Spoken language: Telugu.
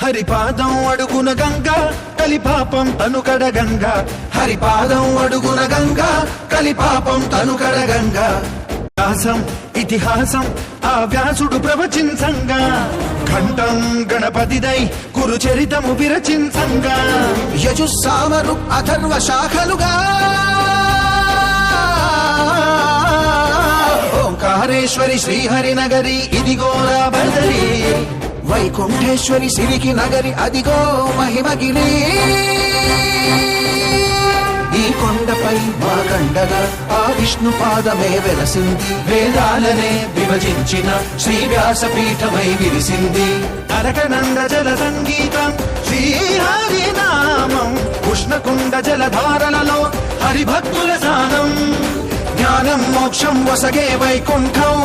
హరిపాదం అడుగున గంగా కలిపాపం తనుకడ గంగా, హరిపాదం అడుగున గంగా కలిపాపం తనుకడ గంగా. వ్యాసం ఇతిహాసం ఆ వ్యాసుడు ప్రవచించంగా, ఘంటం గణపతిదై కురు చరితము విరచించంగా. యజుస్సామరు అథర్వ శాఖలుగా ఓంకారేశ్వరి శ్రీహరి నగరి ఇదిగోరా బదరి, వైకుంఠేశ్వరి సిరికి నగరి అదిగో మహిమగిరి. ఈ కొండపై మా గండగా ఆ విష్ణు పాదమే వెలసింది, వేదాలనే విభజించిన శ్రీ వ్యాసపీఠమై విరిసింది. అరకనంద జల సంగీతం శ్రీహరి నామం, ఉష్ణకుండ జలధారలలో హరిభక్తుల స్నానం. జ్ఞానం మోక్షం వసగే వైకుంఠం.